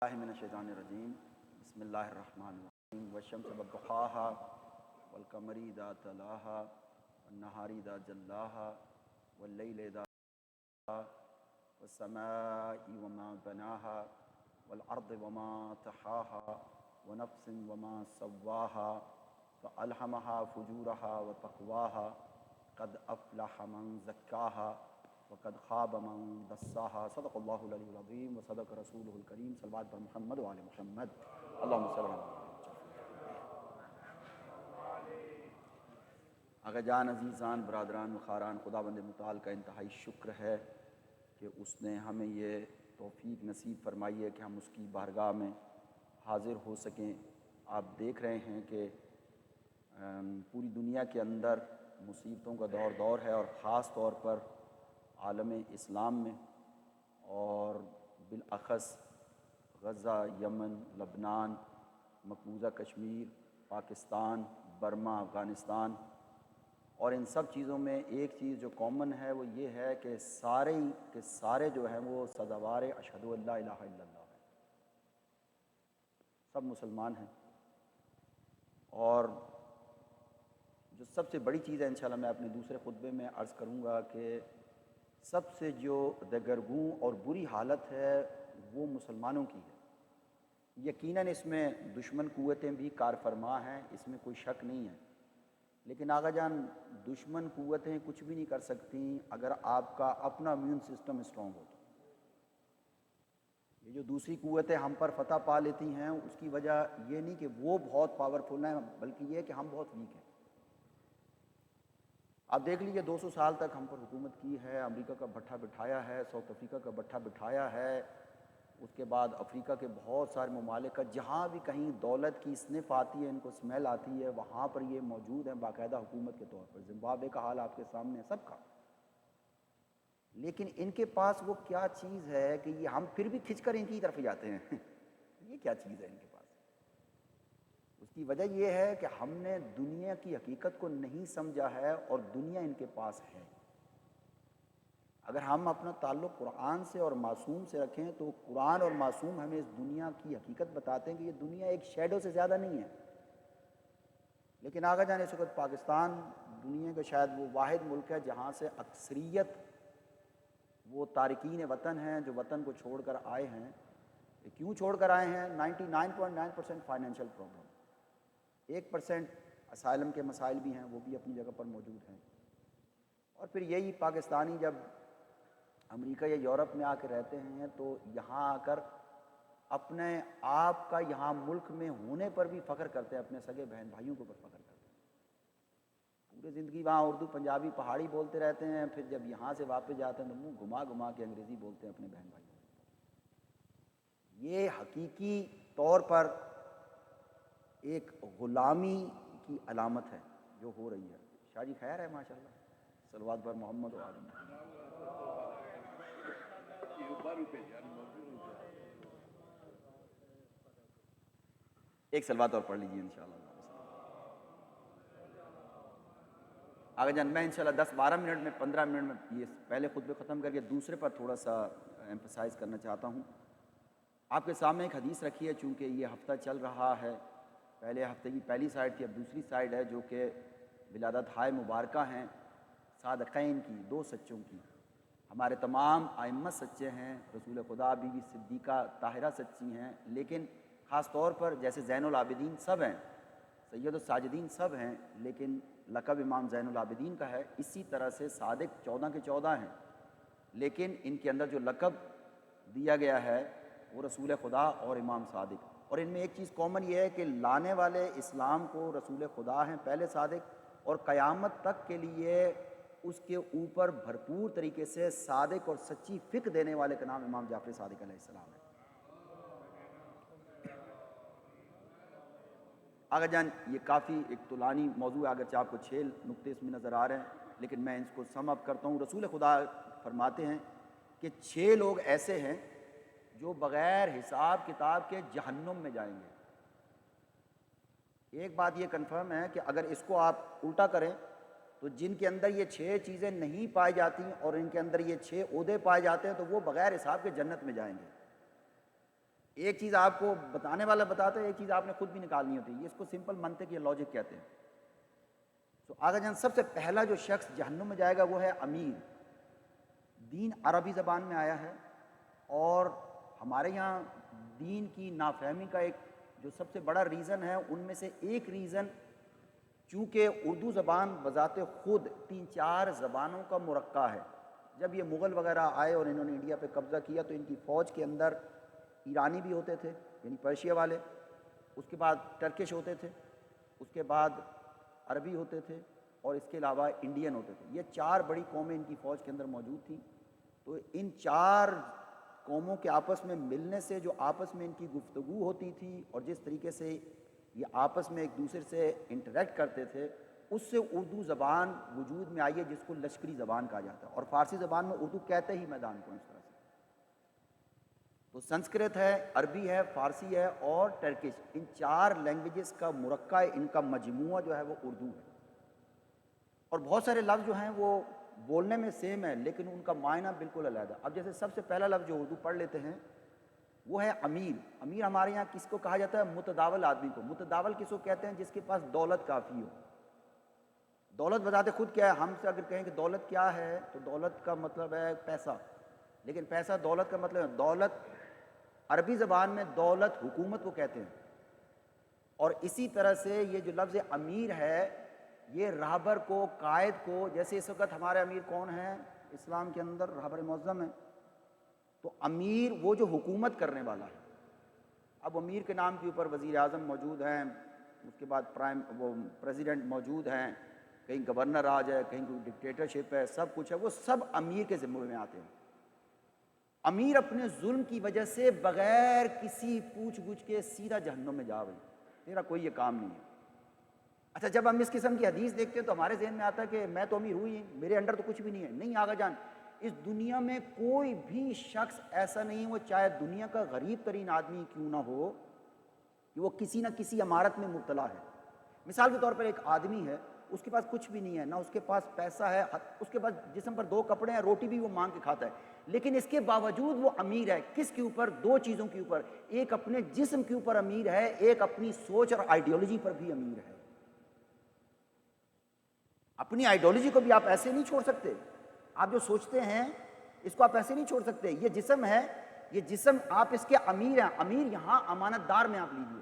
من الشیطان الرجیم بسم اللہ الرحمن الرحیم والشمس والضحاها والقمر اذا تلاها والنهار اذا جلاها واللیل اذا والسماء وما بناها والارض وما طحاها ونفس وما سواها فألهمها فجورها وتقواها قد افلح من زکاها وقد خاب من دساها صدق اللہ العلی العظیم وصدق رسولہ الکریم صلوات بر محمد و آل محمد اللہم صلی اللہ علیہ وسلم۔ آقا جان، عزیزان، برادران و خاران، خداوند متعال کا انتہائی شکر ہے کہ اس نے ہمیں یہ توفیق نصیب فرمائی ہے کہ ہم اس کی بارگاہ میں حاضر ہو سکیں۔ آپ دیکھ رہے ہیں کہ پوری دنیا کے اندر مصیبتوں کا دور ہے، اور خاص طور پر عالم اسلام میں، اور بالاخص غزہ، یمن، لبنان، مقبوضہ کشمیر، پاکستان، برما، افغانستان، اور ان سب چیزوں میں ایک چیز جو کامن ہے وہ یہ ہے کہ سارے جو ہیں وہ سزاوار اشہد ان لا الہ الا اللہ ہیں، سب مسلمان ہیں۔ اور جو سب سے بڑی چیز ہے، انشاءاللہ میں اپنے دوسرے خطبے میں عرض کروں گا کہ سب سے جو دگرگوں اور بری حالت ہے وہ مسلمانوں کی ہے۔ یقیناً اس میں دشمن قوتیں بھی کار فرما ہیں، اس میں کوئی شک نہیں ہے، لیکن آقا جان، دشمن قوتیں کچھ بھی نہیں کر سکتی اگر آپ کا اپنا امیون سسٹم اسٹرانگ ہو تو۔ یہ جو دوسری قوتیں ہم پر فتح پا لیتی ہیں، اس کی وجہ یہ نہیں کہ وہ بہت پاورفل ہیں، بلکہ یہ کہ ہم بہت ویک ہیں۔ آپ دیکھ لیجیے 200 سال تک ہم پر حکومت کی ہے، امریکہ کا بھٹھا بٹھایا ہے، ساؤتھ افریقہ کا بھٹھا بٹھایا ہے، اس کے بعد افریقہ کے بہت سارے ممالک کا جہاں بھی کہیں دولت کی سنف آتی ہے، ان کو سمیل آتی ہے، وہاں پر یہ موجود ہیں باقاعدہ حکومت کے طور پر۔ زمبابوے کا حال آپ کے سامنے ہے سب کا۔ لیکن ان کے پاس وہ کیا چیز ہے کہ یہ ہم پھر بھی کھنچ کر ان کی طرف جاتے ہیں یہ کیا چیز ہے ان کے پاس؟ اس کی وجہ یہ ہے کہ ہم نے دنیا کی حقیقت کو نہیں سمجھا ہے، اور دنیا ان کے پاس ہے۔ اگر ہم اپنا تعلق قرآن سے اور معصوم سے رکھیں تو قرآن اور معصوم ہمیں اس دنیا کی حقیقت بتاتے ہیں کہ یہ دنیا ایک شیڈو سے زیادہ نہیں ہے۔ لیکن آگے جانے اس وقت پاکستان دنیا کا شاید وہ واحد ملک ہے جہاں سے اکثریت وہ تارکین وطن ہیں جو وطن کو چھوڑ کر آئے ہیں۔ کیوں چھوڑ کر آئے ہیں؟ 99.9% فائنینشیل پرابلم، 1% اسائلم کے مسائل بھی ہیں، وہ بھی اپنی جگہ پر موجود ہیں۔ اور پھر یہی پاکستانی جب امریکہ یا یورپ میں آ کے رہتے ہیں تو یہاں آ کر اپنے آپ کا یہاں ملک میں ہونے پر بھی فخر کرتے ہیں، اپنے سگے بہن بھائیوں کے اوپر فخر کرتے ہیں۔ پوری زندگی وہاں اردو، پنجابی، پہاڑی بولتے رہتے ہیں، پھر جب یہاں سے واپس جاتے ہیں تو منہ گھما گھما کے انگریزی بولتے ہیں اپنے بہن بھائیوں۔ یہ حقیقی طور پر ایک غلامی کی علامت ہے جو ہو رہی ہے۔ شاہ جی خیر ہے ماشاءاللہ، صلوات پر محمد و آل محمد۔ ایک صلوات اور پڑھ لیجیے انشاءاللہ۔ آگے جان، میں انشاءاللہ 10-12 منٹ میں 15 منٹ میں یہ پہلے خطبے ختم کر کے دوسرے پر تھوڑا سا ایمفسائز کرنا چاہتا ہوں۔ آپ کے سامنے ایک حدیث رکھی ہے، چونکہ یہ ہفتہ چل رہا ہے، پہلے ہفتے کی پہلی سائیڈ تھی، اب دوسری سائیڈ ہے جو کہ ولادت ہائے مبارکہ ہیں صادقین کی، دو سچوں کی۔ ہمارے تمام ائمہ سچے ہیں، رسول خدا بی بی صدیقہ طاہرہ سچی ہیں، لیکن خاص طور پر جیسے زین العابدین سب ہیں، سید الساجدین سب ہیں، لیکن لقب امام زین العابدین کا ہے، اسی طرح سے صادق 14 کے 14 ہیں، لیکن ان کے اندر جو لقب دیا گیا ہے وہ رسول خدا اور امام صادق۔ اور ان میں ایک چیز کامن یہ ہے کہ لانے والے اسلام کو رسول خدا ہیں پہلے صادق، اور قیامت تک کے لیے اس کے اوپر بھرپور طریقے سے صادق اور سچی فقہ دینے والے کا نام امام جعفر صادق علیہ السلام ہے۔ آگے جان، یہ کافی ایک طولانی موضوع ہے، اگرچہ آپ کو 6 نقطے اس میں نظر آ رہے ہیں، لیکن میں اس کو سم اپ کرتا ہوں۔ رسول خدا فرماتے ہیں کہ 6 لوگ ایسے ہیں جو بغیر حساب کتاب کے جہنم میں جائیں گے۔ ایک بات یہ کنفرم ہے کہ اگر اس کو آپ الٹا کریں تو جن کے اندر یہ 6 چیزیں نہیں پائی جاتی اور ان کے اندر یہ 6 عہدے پائے جاتے ہیں تو وہ بغیر حساب کے جنت میں جائیں گے۔ ایک چیز آپ کو بتانے والا بتاتا ہے، ایک چیز آپ نے خود بھی نکالنی ہوتی ہے، یہ اس کو سمپل منطق یا لاجک کہتے ہیں۔ تو آگا جان سب سے پہلا جو شخص جہنم میں جائے گا وہ ہے امیر۔ دین عربی زبان میں آیا ہے، اور ہمارے یہاں دین کی نافہمی کا ایک جو سب سے بڑا ریزن ہے، ان میں سے ایک ریزن چونکہ اردو زبان بذات خود 3-4 زبانوں کا مرکہ ہے۔ جب یہ مغل وغیرہ آئے اور انہوں نے انڈیا پہ قبضہ کیا تو ان کی فوج کے اندر ایرانی بھی ہوتے تھے، یعنی پرشیا والے، اس کے بعد ٹرکش ہوتے تھے، اس کے بعد عربی ہوتے تھے، اور اس کے علاوہ انڈین ہوتے تھے۔ یہ 4 بڑی قومیں ان کی فوج کے اندر موجود تھیں۔ تو ان 4 قوموں کے آپس میں ملنے سے جو آپس میں ان کی گفتگو ہوتی تھی اور جس طریقے سے یہ آپس میں ایک دوسرے سے انٹریکٹ کرتے تھے، اس سے اردو زبان وجود میں آئی ہے، جس کو لشکری زبان کہا جاتا ہے، اور فارسی زبان میں اردو کہتے ہی میدان کو اس طرح سے۔ تو سنسکرت ہے، عربی ہے، فارسی ہے اور ٹرکش، ان 4 لینگویجز کا مرکہ، ان کا مجموعہ جو ہے وہ اردو ہے۔ اور بہت سارے لفظ جو ہیں وہ بولنے میں سیم ہے لیکن ان کا معنی بالکل علیحدہ۔ اب جیسے سب سے پہلا لفظ جو اردو پڑھ لیتے ہیں وہ ہے امیر۔ امیر ہمارے یہاں کس کو کہا جاتا ہے؟ متداول آدمی کو۔ متداول کس کو کہتے ہیں؟ جس کے پاس دولت کافی ہو۔ دولت بذات خود کیا ہے؟ ہم سے اگر کہیں کہ دولت کیا ہے تو دولت کا مطلب ہے پیسہ، لیکن پیسہ دولت کا مطلب ہے دولت عربی زبان میں دولت حکومت کو کہتے ہیں۔ اور اسی طرح سے یہ جو لفظ امیر ہے یہ رہبر کو، قائد کو، جیسے اس وقت ہمارے امیر کون ہیں اسلام کے اندر؟ رہبر معظم ہے۔ تو امیر وہ جو حکومت کرنے والا ہے۔ اب امیر کے نام کے اوپر وزیر اعظم موجود ہیں، اس کے بعد پریزیڈنٹ موجود ہیں، کہیں گورنر راج ہے، کہیں کوئی ڈکٹیٹرشپ ہے، سب کچھ ہے، وہ سب امیر کے ذمہ میں آتے ہیں۔ امیر اپنے ظلم کی وجہ سے بغیر کسی پوچھ گچھ کے سیدھا جہنم میں جا، تیرا کوئی یہ کام نہیں ہے۔ اچھا، جب ہم اس قسم کی حدیث دیکھتے ہیں تو ہمارے ذہن میں آتا ہے کہ میں تو امیر ہوں ہی، میرے انڈر تو کچھ بھی نہیں ہے۔ نہیں آغا جان، اس دنیا میں کوئی بھی شخص ایسا نہیں ہے، وہ چاہے دنیا کا غریب ترین آدمی کیوں نہ ہو، کہ وہ کسی نہ کسی امارت میں مبتلا ہے۔ مثال کے طور پر ایک آدمی ہے، اس کے پاس کچھ بھی نہیں ہے، نہ اس کے پاس پیسہ ہے، اس کے پاس جسم پر 2 کپڑے ہیں، روٹی بھی وہ مانگ کے کھاتا ہے، لیکن اس کے باوجود وہ امیر ہے۔ کس کے اوپر؟ 2 چیزوں کے اوپر، ایک اپنے جسم کے اوپر امیر ہے، ایک اپنی سوچ اور آئیڈیالوجی پر بھی امیر ہے۔ اپنی آئیڈیالوجی کو بھی آپ ایسے نہیں چھوڑ سکتے، آپ جو سوچتے ہیں اس کو آپ ایسے نہیں چھوڑ سکتے۔ یہ جسم ہے، یہ جسم آپ اس کے امیر ہیں، امیر یہاں امانت دار میں آپ لیجیے،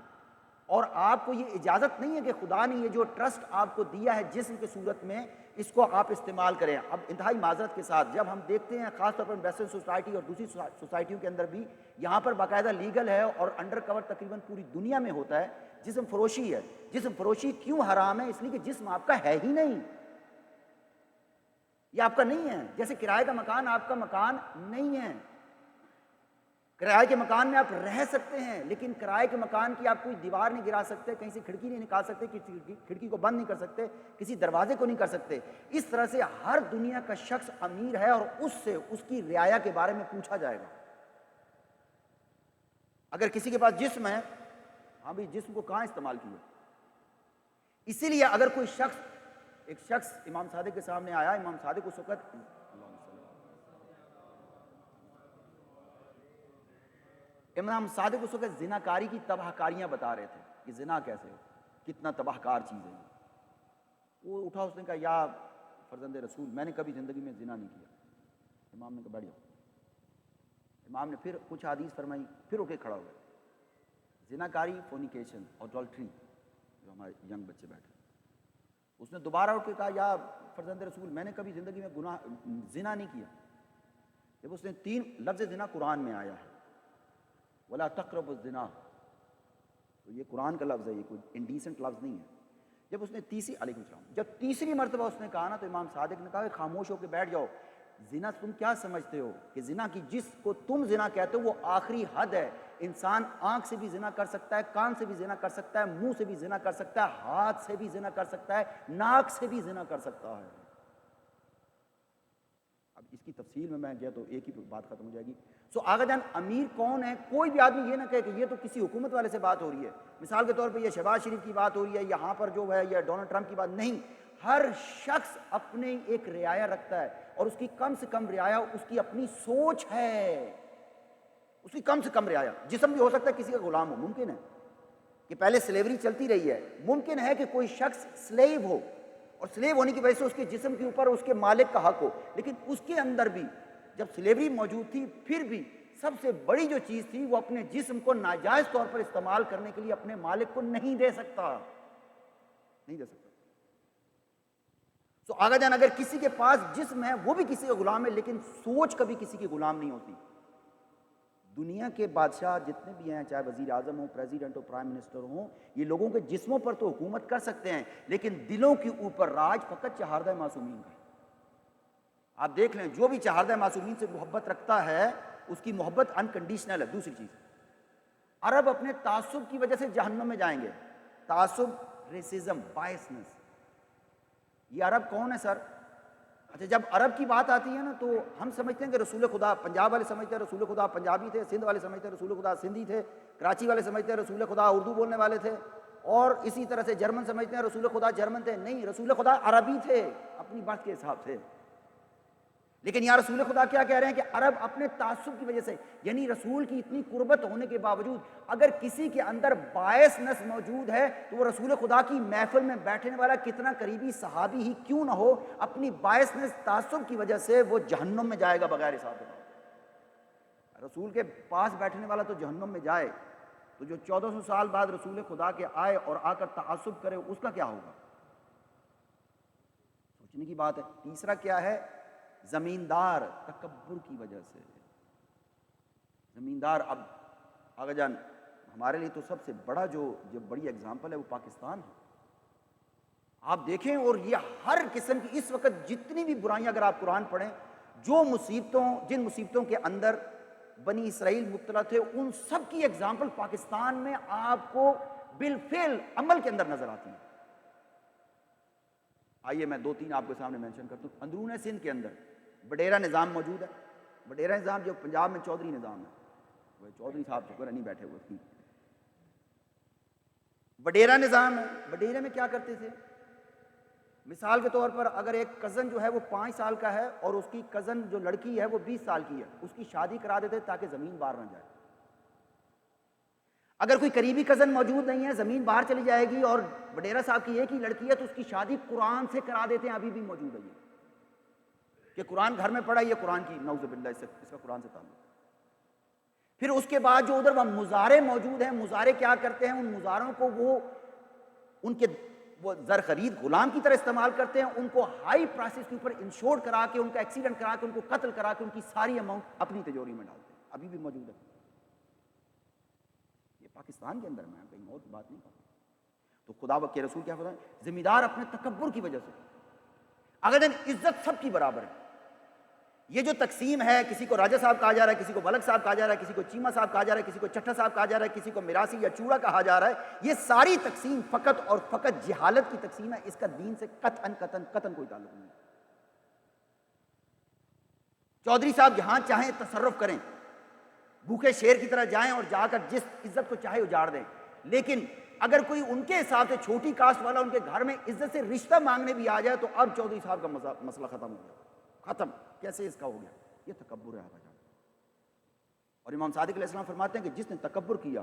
اور آپ کو یہ اجازت نہیں ہے کہ خدا نے یہ جو ٹرسٹ آپ کو دیا ہے جسم کی صورت میں، اس کو آپ استعمال کریں۔ اب انتہائی معذرت کے ساتھ جب ہم دیکھتے ہیں خاص طور پر ویسٹرن سوسائٹی اور دوسری سوسائٹیوں کے اندر بھی، یہاں پر باقاعدہ لیگل ہے اور انڈر کور تقریباً پوری دنیا میں ہوتا ہے، جسم فروشی ہے۔ جسم فروشی کیوں حرام ہے؟ اس لیے کہ جسم آپ کا ہے ہی نہیں، یہ آپ کا نہیں ہے۔ جیسے کرائے کا مکان آپ کا مکان نہیں ہے، کرائے کے مکان میں آپ رہ سکتے ہیں لیکن کرائے کے مکان کی آپ کوئی دیوار نہیں گرا سکتے، کہیں سے کھڑکی نہیں نکال سکتے، کسی کھڑکی کو بند نہیں کر سکتے، کسی دروازے کو نہیں کر سکتے۔ اس طرح سے ہر دنیا کا شخص امیر ہے اور اس سے اس کی رعایا کے بارے میں پوچھا جائے گا۔ اگر کسی کے پاس جسم ہے، ہاں بھی جسم کو کہاں استعمال کیا؟ اسی لیے اگر کوئی شخص، ایک شخص امام صادق کے سامنے آیا، امام صادق اس وقت امام صادق اس وقت زنا کاری کی تباہ کاریاں بتا رہے تھے کہ زنا کیسے ہو، کتنا تباہ کار چیز ہے۔ وہ اٹھا، اس نے کہا یا فرزند رسول، میں نے کبھی زندگی میں زنا نہیں کیا۔ امام نے کہا بیٹھ جاؤ۔ امام نے پھر کچھ حدیث فرمائی، پھر اٹھ کے کھڑا ہوا۔ زنا کاری، فورنیکیشن، اڈلٹری، جو ہمارے ینگ بچے بیٹھے، اس نے دوبارہ اٹھ کے کہا یا فرزند رسول، میں نے کبھی زندگی میں زنا نہیں کیا۔ جب اس نے 3 لفظ زنا قرآن میں آیا ہے، ولا تقربوا الزنا، تو یہ قرآن کا لفظ ہے، یہ کوئی انڈیسنٹ لفظ نہیں ہے۔ جب اس نے علیکم السلام، جب تیسری مرتبہ اس نے کہا نا تو امام صادق نے کہا کہ خاموش ہو کے بیٹھ جاؤ۔ زنا تم کیا سمجھتے ہو کہ زنا کی جس کو تم زنا کہتے ہو وہ آخری حد ہے۔ انسان آنکھ سے بھی زنا کر سکتا ہے، کان سے بھی زنا کر سکتا ہے، منہ سے بھی زنا کر سکتا ہے، ہاتھ سے بھی زنا کر سکتا ہے، ناک سے بھی زنا کر سکتا ہے۔ اب اس کی تفصیل میں گیا تو ایک ہی بات ختم ہو جائے گی۔ سو آگا جان، امیر کون ہے؟ کوئی بھی آدمی یہ نہ کہے کہ یہ تو کسی حکومت والے سے بات ہو رہی ہے، مثال کے طور پہ یہ شہباز شریف کی بات ہو رہی ہے، یہاں پر جو ہے یہ ڈونلڈ ٹرمپ کی بات نہیں۔ ہر شخص اپنے ایک رعایا رکھتا ہے، اور اس کی کم سے کم رعایا اس کی اپنی سوچ ہے، اس کی کم سے کم رعایا. جسم بھی ہو سکتا ہے کسی کا غلام ہو, ممکن ہے کہ پہلے سلیوری چلتی رہی ہے, ممکن ہے کہ کوئی شخص سلیو ہو اور سلیو ہونے کی وجہ سے اس کے جسم کے اوپر اس کے مالک کا حق ہو, لیکن اس کے اندر بھی جب سلیوری موجود تھی پھر بھی سب سے بڑی جو چیز تھی وہ اپنے جسم کو ناجائز طور پر استعمال کرنے کے لیے اپنے مالک کو نہیں دے سکتا, نہیں دے سکتا. تو آگا جان اگر کسی کے پاس جسم ہے وہ بھی کسی کا غلام ہے, لیکن سوچ کبھی کسی کی غلام نہیں ہوتی. دنیا کے بادشاہ جتنے بھی ہیں, چاہے وزیر اعظم ہوں, پریزیڈنٹ ہو, پرائم منسٹر ہوں, یہ لوگوں کے جسموں پر تو حکومت کر سکتے ہیں, لیکن دلوں کے اوپر راج فقط چہاردہ معصومین کا ہے. آپ دیکھ لیں جو بھی چہاردہ معصومین سے محبت رکھتا ہے اس کی محبت انکنڈیشنل ہے. دوسری چیز, عرب اپنے تعصب کی وجہ سے جہنم میں جائیں گے. تعصب, ریسزم, بائسنس. یہ عرب کون ہے سر؟ اچھا جب عرب کی بات آتی ہے نا تو ہم سمجھتے ہیں کہ رسول خدا, پنجاب والے سمجھتے ہیں رسول خدا پنجابی تھے, سندھ والے سمجھتے ہیں رسول خدا سندھی تھے, کراچی والے سمجھتے ہیں رسول خدا اردو بولنے والے تھے, اور اسی طرح سے جرمن سمجھتے ہیں رسول خدا جرمن تھے. نہیں, رسول خدا عربی تھے اپنی بات کے حساب سے. لیکن یہاں رسول خدا کیا کہہ رہے ہیں کہ عرب اپنے تعصب کی وجہ سے, یعنی رسول کی اتنی قربت ہونے کے باوجود اگر کسی کے اندر بائسنس موجود ہے تو وہ رسول خدا کی محفل میں بیٹھنے والا کتنا قریبی صحابی ہی کیوں نہ ہو, اپنی بائسنس تعصب کی وجہ سے وہ جہنم میں جائے گا بغیر حساب کتاب. رسول کے پاس بیٹھنے والا تو جہنم میں جائے, تو جو 1400 سال بعد رسول خدا کے آئے اور آ کر تعصب کرے اس کا کیا ہوگا؟ سوچنے کی بات ہے. تیسرا کیا ہے؟ زمیندار, تکبر کی وجہ سے. زمیندار, اب آگا جان ہمارے لیے تو سب سے بڑا جو بڑی اگزامپل ہے وہ پاکستان ہے. آپ دیکھیں, اور یہ ہر قسم کی اس وقت جتنی بھی برائیاں اگر آپ قرآن پڑھیں, جو جن مصیبتوں کے اندر بنی اسرائیل مبتلا تھے ان سب کی اگزامپل پاکستان میں آپ کو بالفعل عمل کے اندر نظر آتی ہیں. آئیے میں 2-3 آپ کے سامنے مینشن کرتا ہوں. اندرون سندھ کے اندر وڈیرا نظام موجود ہے. وڈیرا نظام جو پنجاب میں چودھری نظام ہے, وہ چودھری صاحب شکر نہیں بیٹھے ہوئے. وڈیرا نظام ہے. وڈیرے میں کیا کرتے تھے؟ مثال کے طور پر اگر ایک کزن جو ہے وہ 5 سال کا ہے اور اس کی کزن جو لڑکی ہے وہ 20 سال کی ہے, اس کی شادی کرا دیتے تاکہ زمین باہر نہ جائے. اگر کوئی قریبی کزن موجود نہیں ہے, زمین باہر چلی جائے گی, اور وڈیرا صاحب کی ایک ہی لڑکی ہے تو اس کی شادی قرآن سے کرا دیتے ہیں. ابھی بھی موجود ہے یہ کہ قرآن گھر میں پڑھا, یہ قرآن کی نعوذ باللہ اس کا قرآن سے تعلق. پھر اس کے بعد جو ادھر وہ مزارے موجود ہیں, مزارے کیا کرتے ہیں, ان مزاروں کو وہ زر خرید غلام کی طرح استعمال کرتے ہیں. ان کو ہائی پرائسز کے اوپر انشور کرا کے, ان کا ایکسیڈنٹ کرا کے, ان کو قتل کرا کے ان کی ساری اماؤنٹ اپنی تجوری میں ڈالتے ہیں. ابھی بھی موجود ہے. یہ پاکستان کے اندر میں کہیں اور کی بات نہیں کرتا. تو خدا کے رسول کیا فرماتے ہیں؟ زمیندار اپنے تکبر کی وجہ سے. اگر عزت سب کی برابر ہے. یہ جو تقسیم ہے, کسی کو راجہ صاحب کہا جا رہا ہے, کسی کو بلک صاحب کہا جا رہا ہے, کسی کو چیمہ صاحب کہا جا رہا ہے, کسی کو چٹھا صاحب کہا جا رہا ہے, کسی کو میراثی یا چوڑا کہا جا رہا ہے, یہ ساری تقسیم فقط اور فقط جہالت کی تقسیم ہے. اس کا دین سے قطعاً کوئی تعلق نہیں. چودھری صاحب جہاں چاہیں تصرف کریں, بھوکے شیر کی طرح جائیں اور جا کر جس عزت کو چاہے اجاڑ دیں, لیکن اگر کوئی ان کے حساب سے چھوٹی کاسٹ والا ان کے گھر میں عزت سے رشتہ مانگنے بھی آ جائے تو اب چودھری صاحب کا مسئلہ ختم ہو گیا. ختم. کیسے اس کا ہو گیا؟ یہ تکبر ہے. اور امام صادق علیہ السلام فرماتے ہیں کہ جس نے تکبر کیا,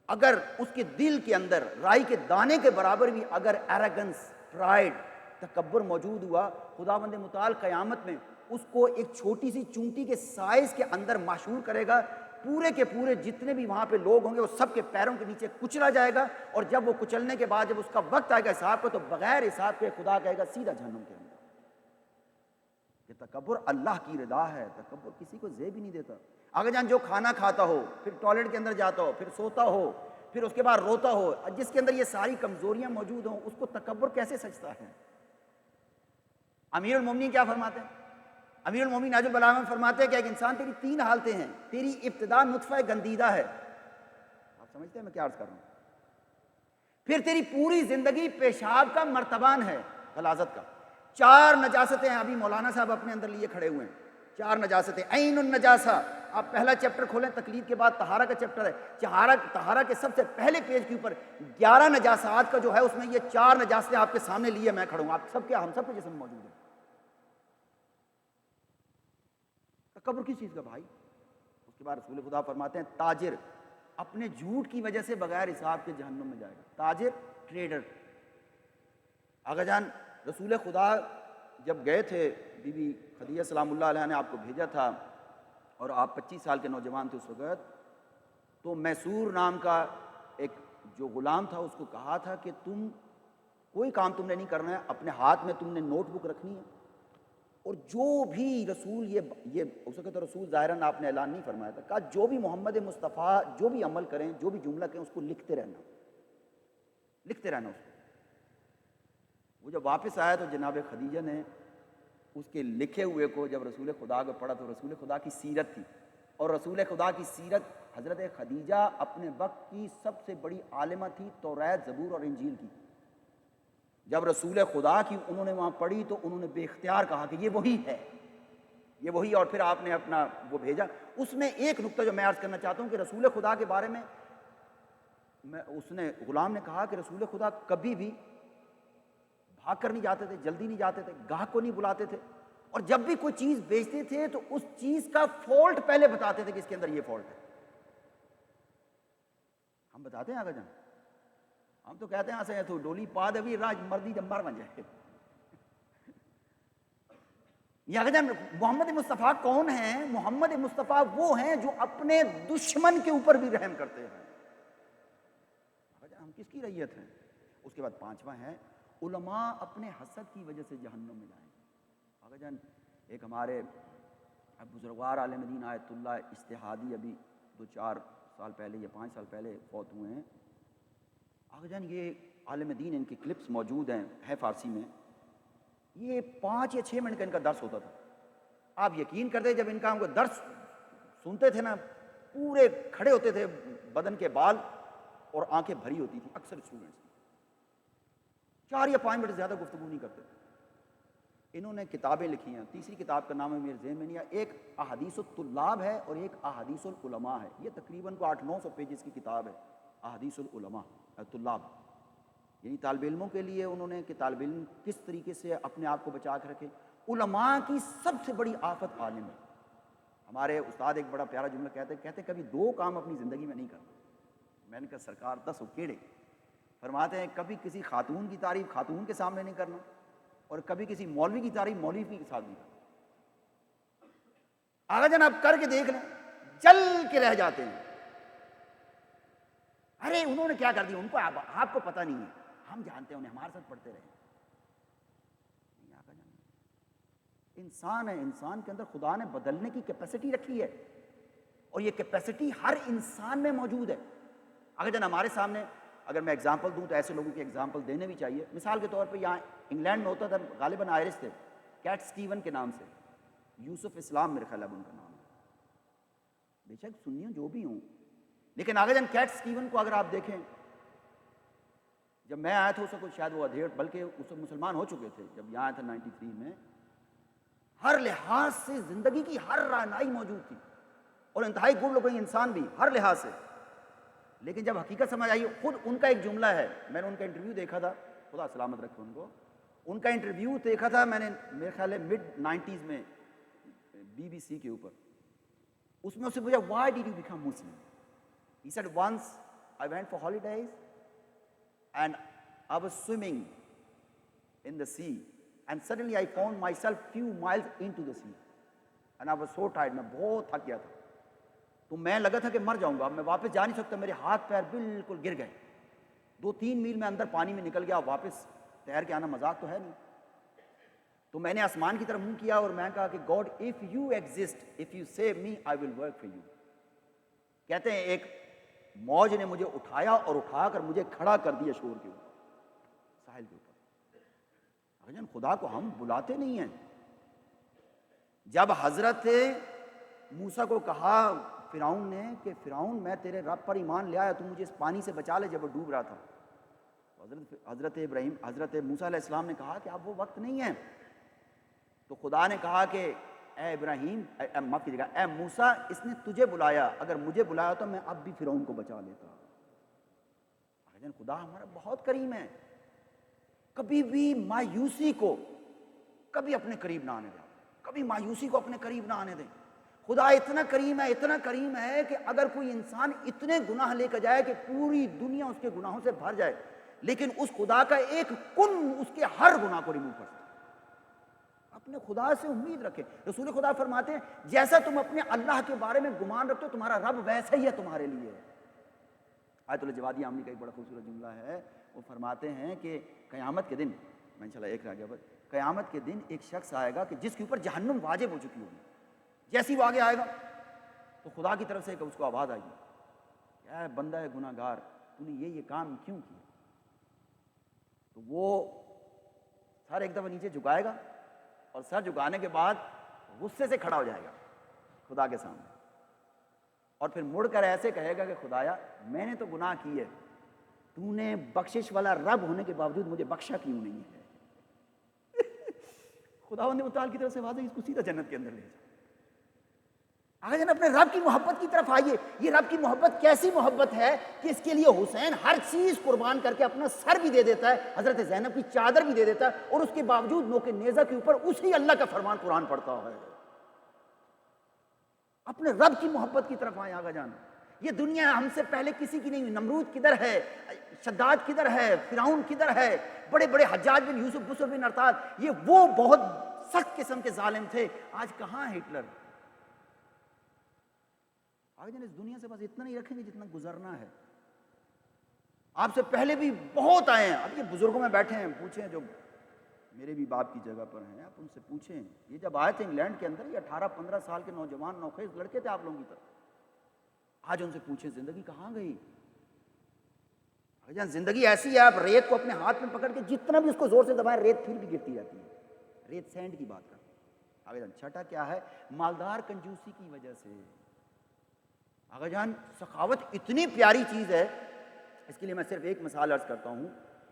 اگر اس کے دل کے اندر رائی کے دانے کے برابر بھی اگر ایروگنس, پرائڈ, تکبر موجود ہوا, خداوند متعال قیامت میں اس کو ایک چھوٹی سی چونٹی کے سائز کے اندر معشور کرے گا. پورے کے پورے جتنے بھی وہاں پہ لوگ ہوں گے وہ سب کے پیروں کے نیچے کچلا جائے گا, اور جب وہ کچلنے کے بعد جب اس کا وقت آئے گا حساب کا, تو بغیر حساب کے خدا کہے گا سیدھا جہنم کے اندر. کہ تکبر اللہ کی رضا ہے. تکبر کسی کو زیب ہی نہیں دیتا. اگر جان جو کھانا کھاتا ہو, پھر ٹوائلٹ کے اندر جاتا ہو, پھر سوتا ہو, پھر اس کے بعد روتا ہو, جس کے اندر یہ ساری کمزوریاں موجود ہوں, اس کو تکبر کیسے سجتا ہے؟ امیر المومنین کیا فرماتے ہیں؟ امیر المومنین ناج البلاغہ میں فرماتے ہیں کہ ایک انسان تیری 3 حالتیں ہیں. تیری ابتدا نطفہ گندیدہ ہے, آپ سمجھتے ہیں میں کیا عرض کر رہا ہوں؟ پھر تیری پوری زندگی پیشاب کا مرتبان ہے, غلاظت کا. 4 نجاستیں ہیں, ابھی مولانا صاحب اپنے اندر لیے کھڑے ہوئے ہیں. 4 نجاستیں. عین النجاسہ, آپ پہلا چیپٹر کھولیں, تقلید کے بعد طہارہ کا چیپٹر ہے. طہارہ کے سب سے پہلے پیج کے اوپر 11 نجاسات کا جو ہے, اس میں یہ 4 نجاستیں آپ کے سامنے لیے میں کھڑا ہوں. آپ سب کے, ہم سب کے جسم میں موجود ہیں. تکبر کس چیز کا بھائی؟ اس کے بعد رسول خدا فرماتے ہیں تاجر اپنے جھوٹ کی وجہ سے بغیر حساب کے جہنم میں جائے گا. تاجر، ٹریڈر. آقا جان رسول خدا جب گئے تھے، بی بی خدیجہ سلام اللہ علیہ نے آپ کو بھیجا تھا اور آپ 25 سال کے نوجوان تھے اس وقت، تو میسور نام کا ایک جو غلام تھا اس کو کہا تھا کہ تم کوئی کام تم نے نہیں کرنا ہے، اپنے ہاتھ میں تم نے نوٹ بک رکھنی ہے اور جو بھی رسول یہ اس وقت رسول ظاہراً آپ نے اعلان نہیں فرمایا تھا، کہا جو بھی محمد مصطفیٰ جو بھی عمل کریں، جو بھی جملہ کہیں، اس کو لکھتے رہنا اس کو. وہ جب واپس آیا تو جناب خدیجہ نے اس کے لکھے ہوئے کو جب رسول خدا کو پڑھا تو رسول خدا کی سیرت تھی، اور رسول خدا کی سیرت حضرت خدیجہ اپنے وقت کی سب سے بڑی عالمہ تھی توریت، زبور اور انجیل کی. جب رسول خدا کی انہوں نے وہاں پڑھی تو انہوں نے بے اختیار کہا کہ یہ وہی ہے، یہ وہی. اور پھر آپ نے اپنا وہ بھیجا. اس میں ایک نقطہ جو میں عرض کرنا چاہتا ہوں کہ رسول خدا کے بارے میں اس نے غلام نے کہا کہ رسول خدا کبھی بھی بھاگ کر نہیں جاتے تھے، جلدی نہیں جاتے تھے، گاہک کو نہیں بلاتے تھے، اور جب بھی کوئی چیز بیچتے تھے تو اس چیز کا فالٹ پہلے بتاتے تھے کہ اس کے اندر یہ فالٹ ہے. ہم بتاتے ہیں آگے جان، ہم تو کہتے ہیں ایسے تو ڈولی پا دے بھی راج مردی جب مر بن جائے. یہ آگے جان محمد مصطفیٰ کون ہیں؟ محمد مصطفیٰ وہ ہیں جو اپنے دشمن کے اوپر بھی رحم کرتے ہیں. ہم کس کی رعیت ہیں؟ اس کے بعد 5واں ہے علماء اپنے حسد کی وجہ سے جہنم میں جائیں. آقا جان ایک ہمارے بزرگوار عالم دین آیت اللہ اجتہادی ابھی 2-4 سال پہلے یا 5 سال پہلے فوت ہوئے ہیں. آقا جان یہ عالم دین، ان کی کلپس موجود ہیں، ہے فارسی میں. یہ 5 یا 6 منٹ کا ان کا درس ہوتا تھا. آپ یقین کرتے جب ان کا ہم کو درس سنتے تھے نا، پورے کھڑے ہوتے تھے، بدن کے بال اور آنکھیں بھری ہوتی تھی. اکثر اسٹوڈنٹس 4 یا 5 منٹ سے زیادہ گفتگو نہیں کرتے. انہوں نے کتابیں لکھی ہیں. تیسری کتاب کا نام ہے میرے ذہن میں نہیں ہے، ایک احادیث الطلاب ہے اور ایک احادیث العلماء ہے. یہ تقریباً 800-900 پیجز کی کتاب ہے احادیث العلماء طلاب، یعنی طالب علموں کے لیے انہوں نے کہ طالب علم کس طریقے سے اپنے آپ کو بچا کے رکھے. علماء کی سب سے بڑی آفت عالم ہے. ہمارے استاد ایک بڑا پیارا جملہ کہتے کبھی 2 کام اپنی زندگی میں نہیں کرتے. میں نے کہا سرکار 10 کیڑے؟ فرماتے ہیں کبھی کسی خاتون کی تعریف خاتون کے سامنے نہیں کرنا، اور کبھی کسی مولوی کی تعریف مولوی کے ساتھ نہیں کرنا. آگے جان آپ کر کے دیکھ لیں، جل کے رہ جاتے ہیں. ارے انہوں نے کیا کر دیا، ان کو آپ کو پتہ نہیں ہے، ہم جانتے ہیں، انہیں ہمارے ساتھ پڑھتے رہے. انسان ہے، انسان کے اندر خدا نے بدلنے کی کیپیسٹی رکھی ہے، اور یہ کیپیسٹی ہر انسان میں موجود ہے. اگر جن ہمارے سامنے اگر میں اگزامپل دوں تو ایسے لوگوں کی اگزامپل دینے بھی چاہیے. مثال کے طور پہ یہاں انگلینڈ میں ہوتا تھا، غالباً آئرش تھے، کیٹ سٹیون کے نام سے، یوسف اسلام میرے خیال اب ان کا نام ہے، بے شک سنی ہوں جو بھی ہوں، لیکن آگے جن کیٹ سٹیون کو اگر آپ دیکھیں، جب میں آیا تھا اس وقت شاید وہ ادھیڑ، بلکہ اس وقت مسلمان ہو چکے تھے جب یہاں آیا تھا 93 میں. ہر لحاظ سے زندگی کی ہر رعنائی موجود تھی، اور انتہائی گڈ لوکنگ انسان بھی ہر لحاظ سے. لیکن جب حقیقت سمجھ آئی، خود ان کا ایک جملہ ہے، میں نے ان کا انٹرویو دیکھا تھا، خدا سلامت رکھے ان کو، ان کا انٹرویو دیکھا تھا میں نے، میرے خیال ہے mid-90s میں BBC کے اوپر. اس میں اس سے پوچھا why did you become Muslim? He said once I went for holidays and I was swimming in the sea and suddenly I found myself few miles into the sea and I was so tired. میں بہت تھک گیا تھا تو میں لگا تھا کہ مر جاؤں گا، میں واپس جا نہیں سکتا، میرے ہاتھ پیر بالکل گر گئے. 2-3 میل میں اندر پانی میں نکل گیا، واپس تیر کے آنا مذاق تو ہے نہیں. تو میں نے آسمان کی طرف منہ کیا اور میں نے کہا کہ God if you exist, if you save me I will work for you. کہتے ہیں ایک موج نے مجھے اٹھایا اور اٹھا کر مجھے کھڑا کر دیا شور کے اوپر، ساحل کے اوپر. جان خدا کو ہم بلاتے نہیں ہیں. جب حضرت موسیٰ کو کہا فرعون نے کہ فرعون میں تیرے رب پر ایمان لے آیا، تو مجھے اس پانی سے بچا لے، جب وہ ڈوب رہا تھا، حضرت موسیٰ علیہ السلام نے کہا کہ اب وہ وقت نہیں ہے. تو خدا نے کہا کہ اے ابراہیم، معاف کیجیے گا، اے موسیٰ، اس نے تجھے بلایا، اگر مجھے بلایا تو میں اب بھی فرعون کو بچا لیتا. خدا ہمارا بہت کریم ہے، کبھی بھی مایوسی کو کبھی اپنے قریب نہ آنے دیں، کبھی مایوسی کو اپنے قریب نہ آنے دیں. خدا اتنا کریم ہے، اتنا کریم ہے کہ اگر کوئی انسان اتنے گناہ لے کر جائے کہ پوری دنیا اس کے گناہوں سے بھر جائے، لیکن اس خدا کا ایک کن اس کے ہر گناہ کو ریموو کر سکتا ہے۔ اپنے خدا سے امید رکھے۔ رسول خدا فرماتے ہیں جیسا تم اپنے اللہ کے بارے میں گمان رکھتے ہو تمہارا رب ویسا ہی ہے تمہارے لیے۔ آیت اللہ جوادی عاملی کا ایک بڑا خوبصورت جملہ ہے، وہ فرماتے ہیں کہ قیامت کے دن، میں انشاءاللہ ایک رہ گیا بس، قیامت کے دن ایک شخص آئے گا کہ جس کے اوپر جہنم واجب ہو چکی ہوگی، جیسی وہ آگے آئے گا تو خدا کی طرف سے اس کو آواز آئے گی، اے بندہ ہے گناہ گار، تو نے یہ کام کیوں کیا؟ تو وہ سر ایک دفعہ نیچے جھکائے گا اور سر جھکانے کے بعد غصے سے کھڑا ہو جائے گا خدا کے سامنے، اور پھر مڑ کر ایسے کہے گا کہ خدایا میں نے تو گناہ کی ہے، تو نے بخشش والا رب ہونے کے باوجود مجھے بخشا کیوں نہیں ہے؟ خداوند متعال کی طرف سے واضح اس کو سیدھا جنت کے اندر لے جائے۔ آگے جن اپنے رب کی محبت کی طرف آئیے۔ یہ رب کی محبت کیسی محبت ہے کہ اس کے لیے حسین ہر چیز قربان کر کے اپنا سر بھی دے دیتا ہے، حضرت زینب کی چادر بھی دے دیتا ہے، اور اس کے باوجود نوک نیزہ کے اوپر اسی اللہ کا فرمان قرآن پڑھتا ہے۔ اپنے رب کی محبت کی طرف آئیں۔ آگا جان یہ دنیا ہم سے پہلے کسی کی نہیں ہوئی، نمرود کدھر ہے، شداد کدھر ہے، فرعون کدھر ہے، بڑے بڑے حجاج بن یوسف، بسر بن ارطاد، یہ وہ بہت سخت قسم کے ظالم تھے، آج کہاں ہے ہٹلر؟ آگے جان اس دنیا سے بس اتنا نہیں رکھیں گے جتنا گزرنا ہے۔ آپ سے پہلے بھی بہت آئے ہیں، اب یہ بزرگوں میں بیٹھے ہیں، پوچھیں جو میرے بھی باپ کی جگہ پر ہیں، آپ ان سے پوچھیں، یہ جب آئے تھے انگلینڈ کے اندر، یہ 18-15 سال کے نوجوان نوخیز لڑکے تھے آپ لوگوں کی طرف، آج ان سے پوچھیں زندگی کہاں گئی؟ جان زندگی ایسی ہے، آپ ریت کو اپنے ہاتھ میں پکڑ کے جتنا بھی اس کو زور سے دبائیں ریت پھر بھی گرتی رہتی ہے۔ ریت سینڈ کی بات کرتے ہیں۔ آگے جان چھٹا کیا ہے؟ مالدار کنجوسی کی وجہ سے۔ آگے جان سخاوت اتنی پیاری چیز ہے، اس کے لیے میں صرف ایک مثال عرض کرتا ہوں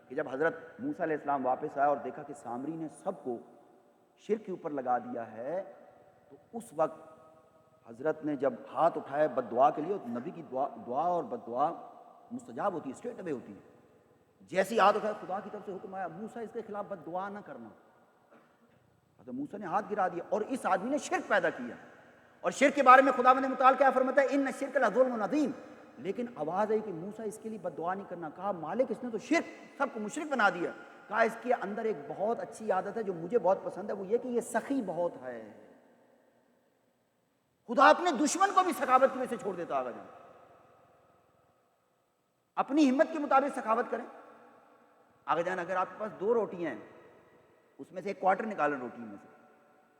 کہ جب حضرت موسیٰ علیہ السلام واپس آیا اور دیکھا کہ سامری نے سب کو شرک کے اوپر لگا دیا ہے، تو اس وقت حضرت نے جب ہاتھ اٹھائے بد دعا کے لیے، نبی کی دعا اور بد دعا مستجاب ہوتی ہے، اسٹریٹ اوے ہوتی ہے۔ جیسی ہاتھ اٹھایا خدا کی طرف سے حکم آیا موسیٰ اس کے خلاف بد دعا نہ کرنا۔ حضرت موسیٰ نے ہاتھ گرا دیا، اور اس آدمی نے شرک پیدا کیا، اور شرک کے بارے میں خداوند متعال کیا فرماتا ہے؟ ان الشرک لظلم عظیم۔ لیکن آواز آئی کہ موسیٰ اس کے لیے بد دعا نہیں کرنا۔ کہا مالک اس نے تو شرک، سب کو مشرک بنا دیا۔ کہا اس کے اندر ایک بہت اچھی عادت ہے جو مجھے بہت پسند ہے، وہ یہ کہ یہ سخی بہت ہے۔ خدا اپنے دشمن کو بھی سخاوت کی وجہ سے چھوڑ دیتا۔ آگا جان اپنی ہمت کے مطابق سخاوت کریں۔ آگے جان اگر آپ کے پاس 2 روٹیاں ہیں، اس میں سے ایک کوارٹر نکالیں، روٹی میں سے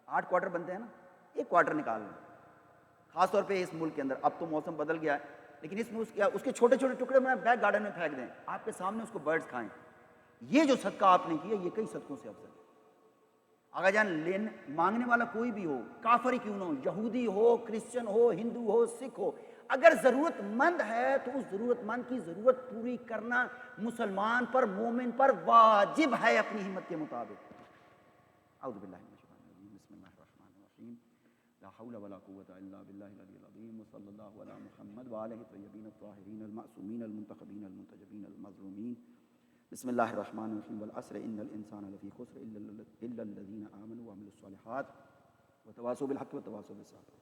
8 کوارٹر بنتے ہیں نا، ایک کوارٹر نکال لیں۔ خاص طور پہ اس ملک کے اندر اب تو موسم بدل گیا ہے، لیکن اس میں اس کے چھوٹے چھوٹے ٹکڑے میں بیک گارڈن میں پھینک دیں، آپ کے سامنے اس کو برڈز کھائیں۔ یہ جو صدقہ آپ نے کیا یہ کئی صدقوں سے افضل ہے۔ آگا جان مانگنے والا کوئی بھی ہو، کافر ہی کیوں نہ ہو، یہودی ہو، کرسچن ہو، ہندو ہو، سکھ ہو، اگر ضرورت مند ہے تو اس ضرورت مند کی ضرورت پوری کرنا مسلمان پر، مومن پر واجب ہے اپنی ہمت کے مطابق۔ اعوذ باللہ من الشیطان الرجیم، بسم اللہ الرحمن الرحیم، لا حول ولا قوة الا باللہ العلی العظیم، وصلی اللہ علی محمد وآلہ الطیبین الطاہرین المعصومین المنتخبین المنتجبین المظلومین۔ بسم اللہ الرحمن الرحیم، والعصر ان الانسان لفی خسر الا الذین آمنوا وعملوا الصالحات وتواصوا بالحق وتواصوا بالصبر۔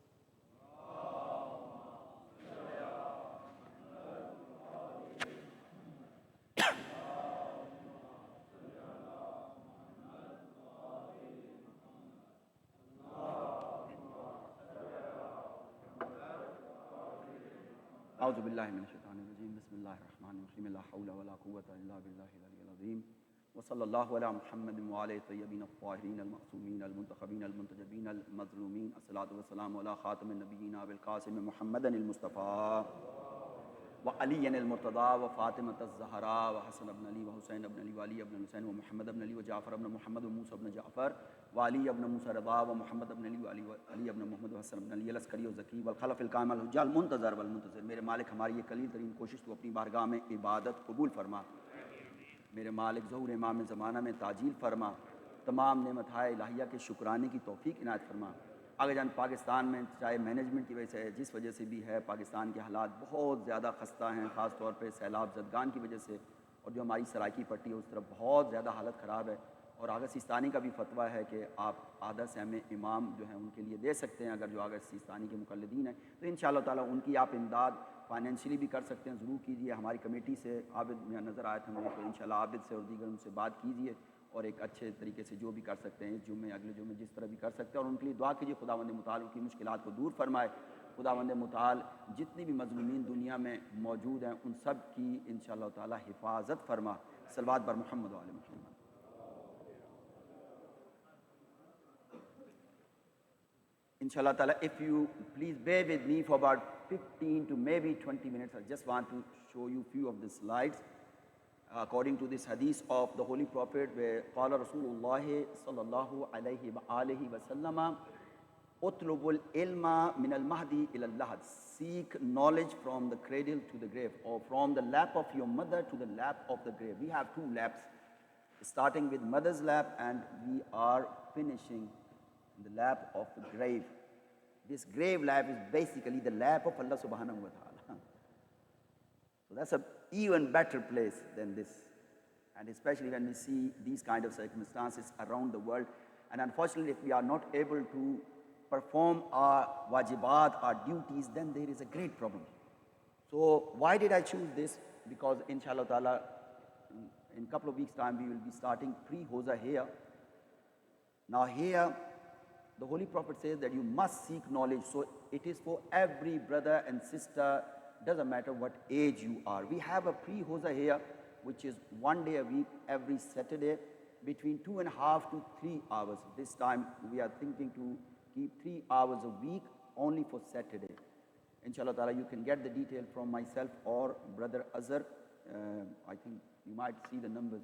اعوذ باللہ من الشیطان الرجیم، بسم اللہ الرحمن الرحیم، لا حول ولا قوة الا باللہ العلی العظیم، وصلی اللہ علی محمد وآلہ الطیبین الطاہرین المعصومین المنتخبین المنتجبین المظلومین، الصلاۃ والسلام علی خاتم النبیین ابوالقاسم محمد المصطفیٰ وعلی المرتضیٰ وفاطمۃ الزہراء وحسن بن علی وحسین بن علی وعلی بن حسین ومحمد بن علی وجعفر بن محمد وموسیٰ بن جعفر وعلی ابن موسیٰ رضا ومحمد بن علی وعلی ابن محمد وحسن بن علی العسکری وزکی والخلف القائم الحجہ المنتظر والمنتظر۔ میرے مالک ہماری یہ قلیل ترین کوشش تو اپنی بارگاہ میں عبادت قبول فرما۔ میرے مالک ظہور امام زمانہ میں تعجیل فرما، تمام نعمتائے الہیہ کے شکرانے کی توفیق عنایت فرما۔ آگے جان پاکستان میں چاہے مینجمنٹ کی وجہ سے جس وجہ سے بھی ہے، پاکستان کے حالات بہت زیادہ خستہ ہیں، خاص طور پہ سیلاب زدگان کی وجہ سے، اور جو ہماری سرائکی پٹی ہے اس طرف بہت زیادہ حالت خراب ہے، اور آغا سیستانی کا بھی فتویٰ ہے کہ آپ آدھا سہم امام جو ہیں ان کے لیے دے سکتے ہیں، اگر جو آغا سیستانی کے مقلدین ہیں تو انشاءاللہ تعالیٰ ان کی آپ امداد فائنینشلی بھی کر سکتے ہیں، ضرور کیجیے. ہماری کمیٹی سے عابد میں نظر آئے تھے مجھے، تو انشاءاللہ عابد سے اور دیگر ان سے بات کیجیے اور ایک اچھے طریقے سے جو بھی کر سکتے ہیں اس جمعے اگلے جمعے جس طرح بھی کر سکتے ہیں، اور ان کے لیے دعا کیجیے خداوند متعال ان کی مشکلات کو دور فرمائے. خداوند متعال جتنی بھی مظلومین دنیا میں موجود ہیں ان سب کی انشاءاللہ تعالیٰ حفاظت فرما. صلوات بر محمد و آل محمد. Inshallah ta'ala, if you please bear with me for about 15 to maybe 20 minutes, I just want to show you few of the slides according to this hadith of the Holy Prophet, where قال رسول الله صلى الله عليه وآله وسلم اطلب العلم من المهدي إلى اللحد. Seek knowledge from the cradle to the grave, or from the lap of your mother to the lap of the grave. We have two laps, starting with mother's lap and we are finishing in the lap of the grave. This grave lap is basically the lap of Allah subhanahu wa ta'ala. So that's an even better place than this. And especially when we see these kind of circumstances around the world. And unfortunately, if we are not able to perform our wajibat, our duties, then there is a great problem. So why did I choose this? Because inshallah ta'ala, in a couple of weeks' time, we will be starting pre-Hoza here. Now here, the Holy Prophet says that you must seek knowledge. So it is for every brother and sister, doesn't matter what age you are. We have a pre-Hoza here, which is 1 day a week, every Saturday, between 2.5 to 3 hours. This time we are thinking to keep 3 hours a week only for Saturday. Inshallah ta'ala, you can get the detail from myself or Brother Azhar. I think you might see the numbers.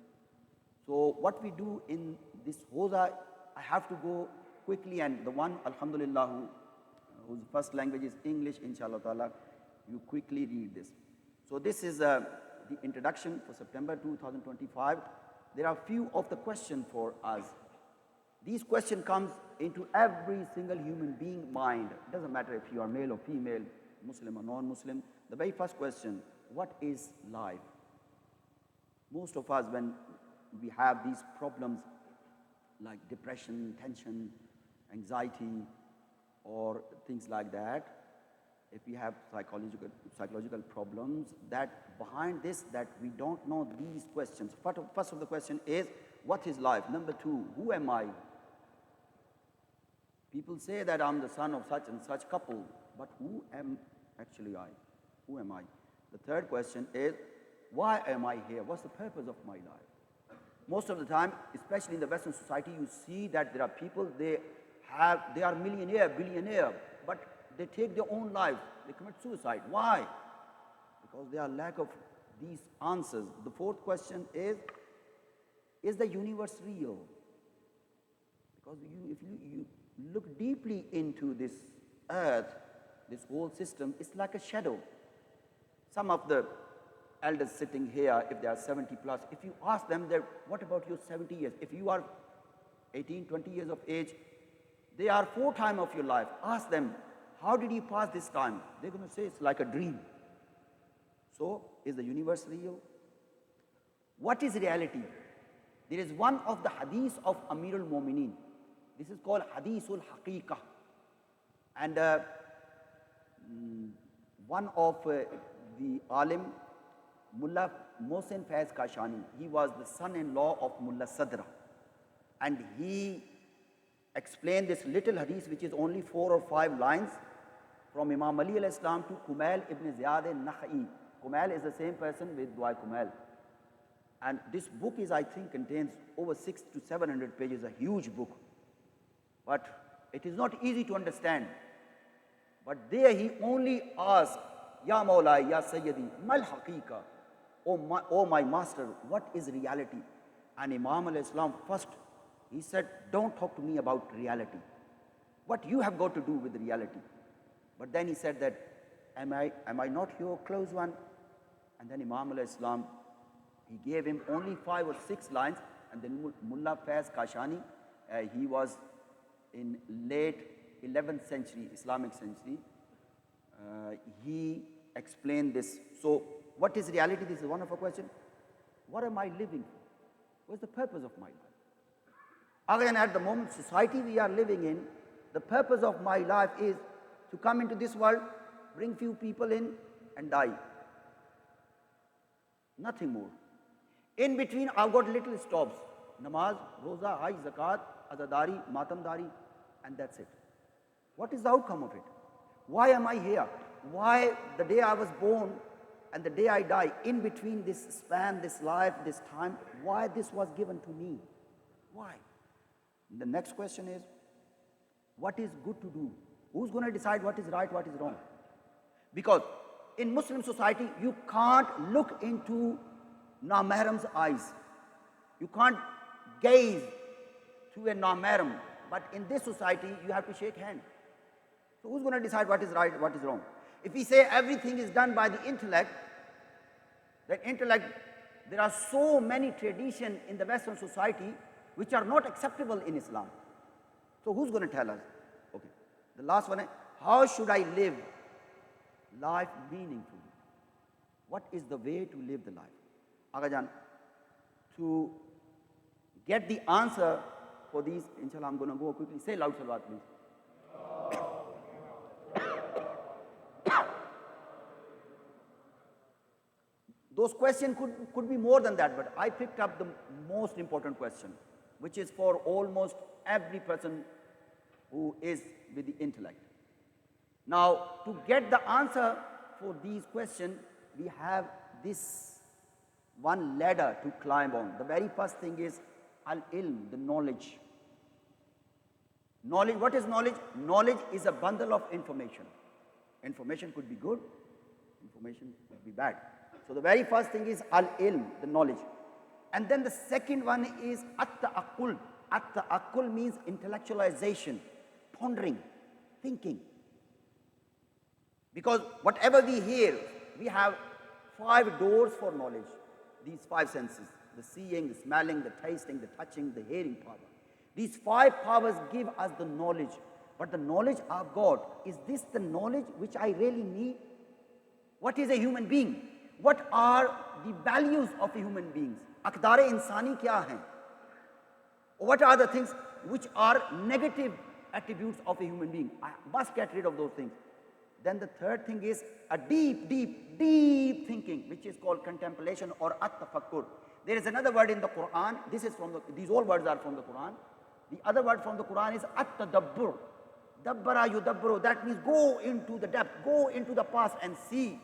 So what we do in this Hoza, I have to go quickly, and the one, alhamdulillah, whose first language is English, inshallah ta'ala, you quickly read this. So this is the introduction for September 2025. There are few of the questions for us. These questions comes into every single human being mind. It doesn't matter if you are male or female, Muslim or non-Muslim. The very first question, what is life? Most of us, when we have these problems like depression, tension, anxiety, or things like that, if we have psychological problems, that behind this, that we don't know these questions. First of the question is, what is life? Number two, who am I? People say that I'm the son of such and such couple, but who am actually I? Who am I? The third question is, why am I here? What's the purpose of my life? Most of the time, especially in the Western society, you see that there are people, they are millionaire, billionaire, but they take their own life. They commit suicide. Why? Because there are lack of these answers. The fourth question is the universe real? Because if you look deeply into this earth, this whole system, it's like a shadow. Some of the elders sitting here, if they are 70 plus, if you ask them that, what about your 70 years? If you are 18, 20 years of age, they are 4 times of your life. Ask them, how did you pass this time? They're going to say it's like a dream. So, is the universe real? What is reality? There is one of the hadith of Amir al-Mu'mineen. This is called Hadithul Haqiqah. And one of the alim, Mullah Mohsin Faiz Kashani, he was the son-in-law of Mullah Sadra. And he explained this little hadith, which is only 4 or 5 lines, from Imam Ali alayhi salam to Kumail ibn Ziyad al-Nakha'i. Kumail is the same person with Dua Kumail. And this book is, I think, contains over 600 to 700 pages, a huge book. But it is not easy to understand. But there he only asked, Ya Mawla, Ya Sayyidi, Mal Haqiqa, oh my master, what is reality? And Imam alayhi salam first, he said, don't talk to me about reality. What you have got to do with reality? But then he said that, am I not your close one? And then Imam alayhi salam, he gave him only 5 or 6 lines. And then Mullah Faiz Kashani, he was in late 11th century, Islamic century. He explained this. So what is reality? This is one of a question. What am I living for? What's the purpose of my life? Again, at the moment, society we are living in, the purpose of my life is to come into this world, bring few people in, and die. Nothing more. In between, I've got little stops. Namaz, Roza, Hajj, Zakat, Azadari, Matamdari, and that's it. What is the outcome of it? Why am I here? Why the day I was born and the day I die, in between this span, this life, this time, why this was given to me? Why? The next question is, what is good to do? Who's going to decide what is right, what is wrong? Because in Muslim society, you can't look into non-mahram's eyes. You can't gaze to a non-mahram. But in this society, you have to shake hands. So who's going to decide what is right, what is wrong? If we say everything is done by the intellect, that intellect, there are so many traditions in the Western society which are not acceptable in Islam. So who's going to tell us? Okay. The last one, how should I live life meaningfully? What is the way to live the life? Agajan, to get the answer for these, inshallah, I'm going to go quickly. Say loud salawat, please. Those questions could be more than that, but I picked up the most important question, which is for almost every person who is with the intellect. Now, to get the answer for these questions, we have this one ladder to climb on. The very first thing is al-ilm, the knowledge. Knowledge, what is knowledge? Knowledge is a bundle of information. Information could be good, information could be bad. So the very first thing is al-ilm, the knowledge. And then the second one is at-ta'aqqul. At-ta'aqqul means intellectualization, pondering, thinking. Because whatever we hear, we have 5 doors for knowledge. These 5 senses, the seeing, the smelling, the tasting, the touching, the hearing power. These 5 powers give us the knowledge. But the knowledge I've got, is this the knowledge which I really need? What is a human being? What are the values of a human being? Aqdar-e insani kya hai? What are the things which are negative attributes of a human being? I must get rid of those things. Then the third thing is a deep thinking, which is called contemplation or at-tafakkur. There is another word in the Quran. These all words are from the Quran. The other word from the Quran is at-tadabbur. Dabbara yudabburu. That means go into the depth, go into the past and see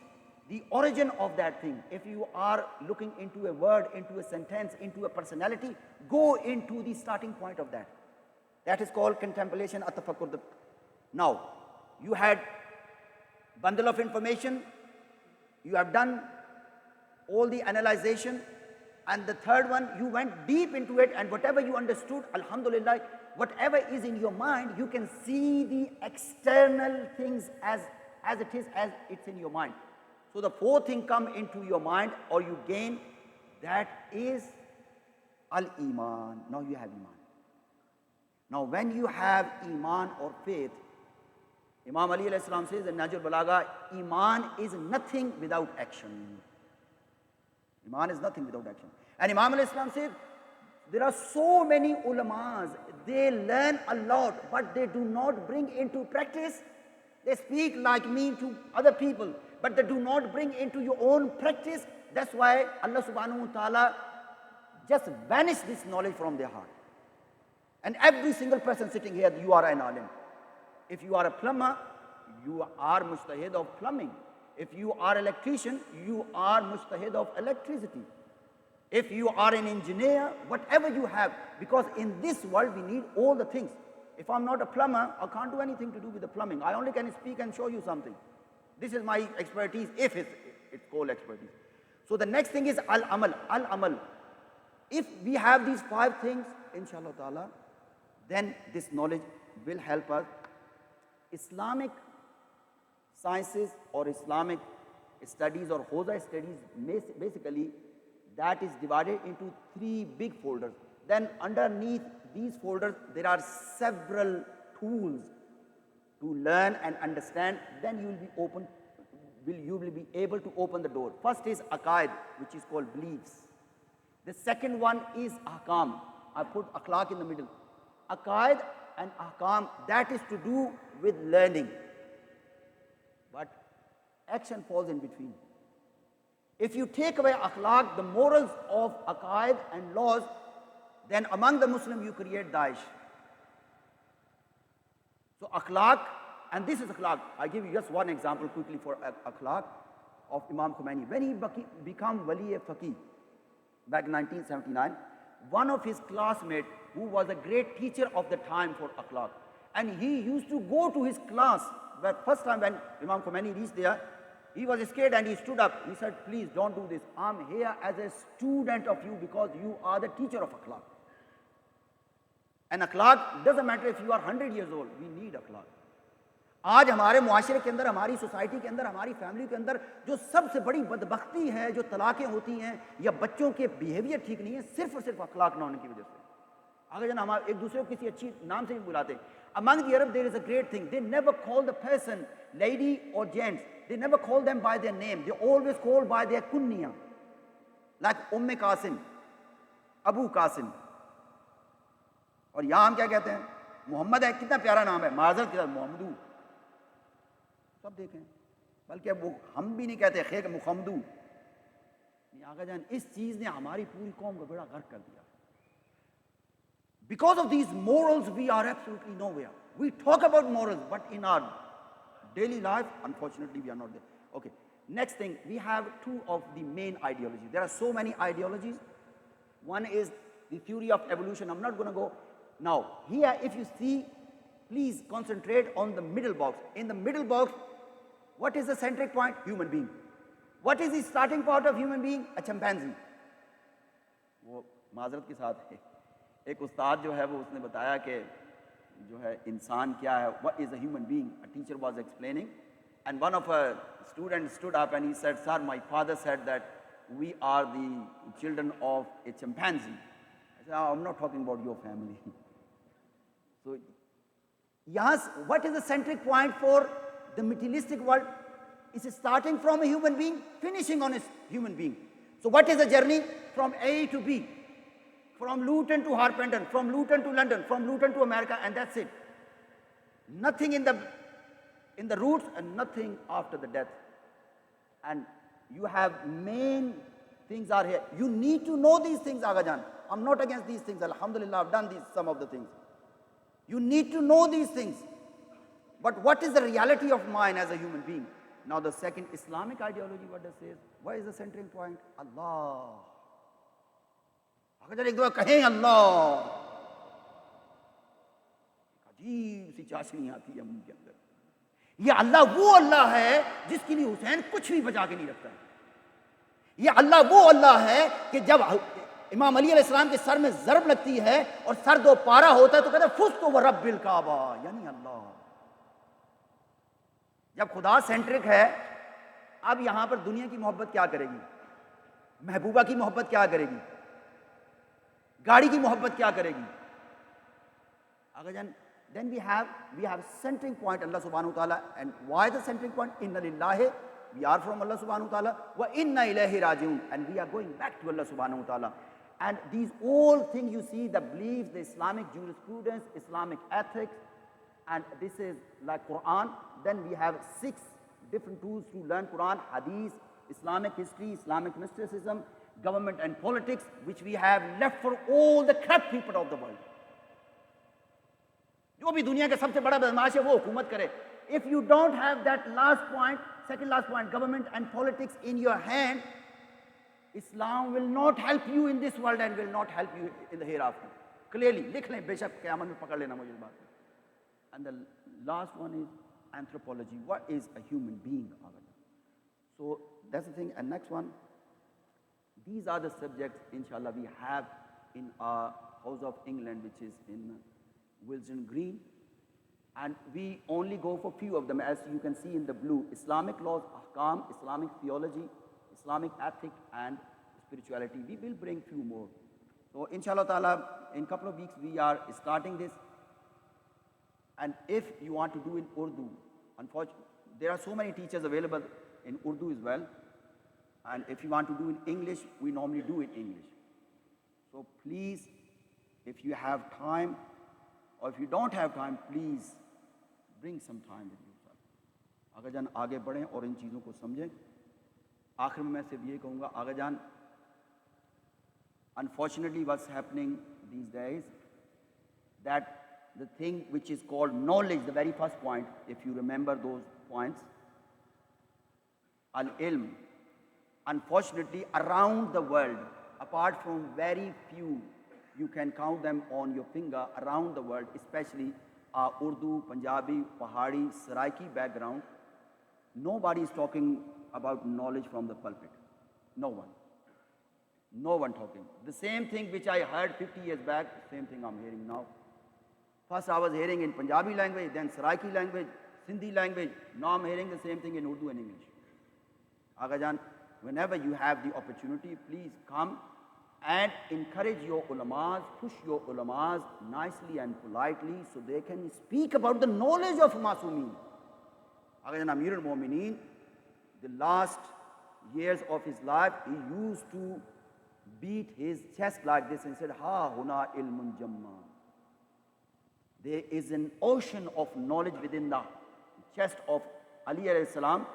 the origin of that thing. If you are looking into a word, into a sentence, into a personality, go into the starting point of that. That is called contemplation, at-tafakkur. Now, you had bundle of information, you have done all the analyzation, and the third one, you went deep into it, and whatever you understood, alhamdulillah, whatever is in your mind, you can see the external things as it's in your mind. So the fourth thing come into your mind, or you gain, that is al-iman. Now you have iman. Now when you have iman or faith, Imam Ali alayhi salam says in Nahjul Balagha, iman is nothing without action. Iman is nothing without action. And Imam alayhi salam says, there are so many ulamas, they learn a lot, but they do not bring into practice. They speak like me to other people, but they do not bring into your own practice. That's why Allah subhanahu wa ta'ala just banished this knowledge from their heart. And every single person sitting here, you are an alim. If you are a plumber, you are mustahid of plumbing. If you are an electrician, you are mustahid of electricity. If you are an engineer, whatever you have, because in this world we need all the things. If I'm not a plumber, I can't do anything to do with the plumbing. I only can speak and show you something. This is my expertise, if it's called expertise. So the next thing is al-amal. Al-amal. If we have these 5 things, inshallah ta'ala, then this knowledge will help us. Islamic sciences or Islamic studies or Hawza studies, basically, that is divided into 3 big folders. Then underneath these folders, there are several tools to learn and understand. Then you will be able to open the door. First is aqaid, which is called beliefs. The second one is ahkam. I put akhlaq in the middle. Aqaid and ahkam, that is to do with learning. But action falls in between. If you take away akhlaq, the morals of aqaid and laws, then among the Muslims you create Daesh. So akhlaq, and this is akhlaq. I give you just one example quickly for akhlaq of Imam Khomeini. When he became Wali Faqih back in 1979, one of his classmates who was a great teacher of the time for akhlaq, and he used to go to his class. But first time when Imam Khomeini reached there, he was scared and he stood up. He said, please don't do this. I'm here as a student of you because you are the teacher of akhlaq. And akhlaq doesn't matter if you are 100 years old, we need akhlaq. آج ہمارے معاشرے کے اندر, ہماری society کے اندر, ہماری family کے اندر جو سب سے بڑی بدبختی ہے, جو طلاقیں ہوتی ہیں یا بچوں کے بیہیویئر ٹھیک نہیں ہے, صرف اور صرف اخلاق نہ ہونے کی وجہ سے. اگر جن ہم ایک دوسرے کو کسی اچھی نام سے بھی بلاتے. Among the Arab there is a great thing. They never call the person lady or gents. They never call them by their name. They always call by their kunya. Like Qasim, Abu Qasim. اور یہاں ہم کیا کہتے ہیں؟ محمد ہے, کتنا پیارا نام ہے, معذرت کے ساتھ محمدو. سب دیکھیں, بلکہ وہ ہم بھی نہیں کہتے خیر محمدو. آقا جان اس چیز نے ہماری پوری قوم کو بڑا غرق کر دیا. Because of these morals we are absolutely nowhere. We talk about morals, but in our daily life, unfortunately, we are not there. Okay, next thing, we have two of the main ideologies. There are so many ideologies. One is the theory of evolution. I'm not going to go now. Here, if you see, please concentrate on the middle box. In the middle box, what is the centric point? Human being. What is the starting point of human being? A chimpanzee. وہ معذرت کے ساتھ ہے, ایک استاد جو ہے وہ اس نے بتایا کہ جو ہے انسان کیا ہے, what is a human being? A teacher was explaining, and one of our students stood up and he said, sir, my father said that we are the children of a chimpanzee. I said, oh, I'm not talking about your family. So yes, what is the centric point for the materialistic world? Is starting from a human being, finishing on a human being. So what is the journey? From A to B, from Luton to Harpenden, from Luton to London, from Luton to America, and that's it. Nothing in the roots and nothing after the death. And you have main things are here. You need to know these things, Aghajan. I'm not against these things. Alhamdulillah, I've done some of the things. You need to know these things. But what is the reality of mine as a human being? Now the second Islamic ideology, what does it say? What is the centering point? Allah. اگر ایک دفعہ کہیں اللہ, عجیب سی چاشنی آتی ہے منہ کے اندر. یہ اللہ وہ اللہ ہے جس کے لیے حسین کچھ بھی بچا کے نہیں رکھتا ہے. یہ اللہ وہ اللہ ہے کہ جب امام علی علیہ السلام کے سر میں ضرب لگتی ہے اور سر دو پارا ہوتا ہے تو کہتا ہے فزت ورب الکعبہ, یعنی اللہ. جب خدا سینٹرک ہے, اب یہاں پر دنیا کی محبت کیا کرے گی, محبوبہ کی محبت کیا کرے گی, گاڑی کی محبت کیا کرے گی. اگر جان then we have centering point Allah subhanahu wa ta'ala. And why the centering point? Inna lillahi, we are from Allah subhanahu wa ta'ala, wa inna ilayhi raji'un, and we are going back to Allah subhanahu wa ta'ala. And these all things you see, the beliefs, the Islamic jurisprudence, Islamic ethics, and this is like Quran. Then we have 6 different tools to learn Quran, Hadith, Islamic history, Islamic mysticism, government and politics, which we have left for all the corrupt people of the world. جو بھی دنیا کا سب سے بڑا بدماش ہے وہ حکومت کرے. If you don't have that last point, second last point, government and politics in your hand, Islam will not help you in this world and will not help you in the hereafter. Clearly, لکھ لیں, بے شک قیامت میں پکڑ لینا مجھے اس بات. And the last one is anthropology. What is a human being? So that's the thing. And next one, these are the subjects, inshallah, we have in our House of England, which is in Wilson Green. And we only go for few of them, as you can see in the blue. Islamic laws, ahkam, Islamic theology, Islamic ethics, and spirituality. We will bring few more. So inshallah ta'ala, in a couple of weeks, we are starting this. And if you want to do in Urdu, unfortunately, there are so many teachers available in Urdu as well. And if you want to do in English, we normally do in English. So please, if you have time, or if you don't have time, please bring some time with yourself. آغا جان آگے بڑھیں اور ان چیزوں کو سمجھیں. آخر میں صرف یہ کہوں گا, آغا جان, unfortunately what's happening these days, that the thing which is called knowledge, the very first point, if you remember those points, al-ilm, unfortunately around the world, apart from very few, you can count them on your finger, around the world, especially Urdu, Punjabi, Pahari, Saraiki background, nobody is talking about knowledge from the pulpit. No one. No one talking. The same thing which I heard 50 years back, same thing I'm hearing now. First I was hearing in Punjabi language, then Saraiki language, Sindhi language. Now I'm hearing the same thing in Urdu and English. Agha Jan, whenever you have the opportunity, please come and encourage your ulamas, push your ulamas nicely and politely so they can speak about the knowledge of Masumeen. Agha Jan, Amir al-Mu'mineen, the last years of his life, he used to beat his chest like this and said, Ha huna ilmun jamma. There is an ocean of knowledge within the chest of Ali alayhi salam.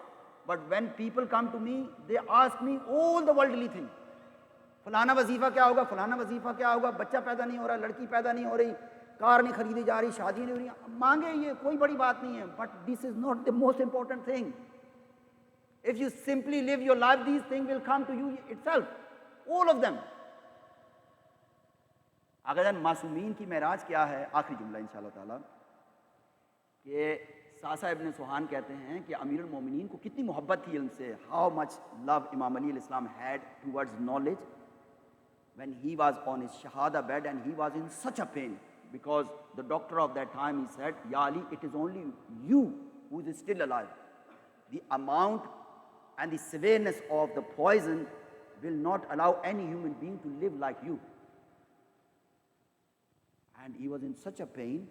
But when people come to me, they ask me all the worldly things. فلانا وظیفہ کیا ہوگا, فلانا وظیفہ کیا ہوگا, بچہ پیدا نہیں ہو رہا, لڑکی پیدا نہیں ہو رہی, کار نہیں خریدی جا رہی, شادی نہیں ہو رہی. مانگے, یہ کوئی بڑی بات نہیں ہے. But this is not the most important thing. If you simply live your life, these things will come to you itself. All of them. اگر معصومین کی معراج کیا ہے, آخری جملہ انشاءاللہ تعالیٰ, کہ ساسا ابن سوہان کہتے ہیں کہ امیر المومنین کو کتنی محبت تھی علم سے. How much love Imam Ali alayhi salam had towards knowledge. When he was on his shahada bed and he was in such a pain, because the doctor of that time, he said, Ya Ali, it is only you who is still alive. The amount and the severeness of the poison will not allow any human being to live like you. And he was in such a pain,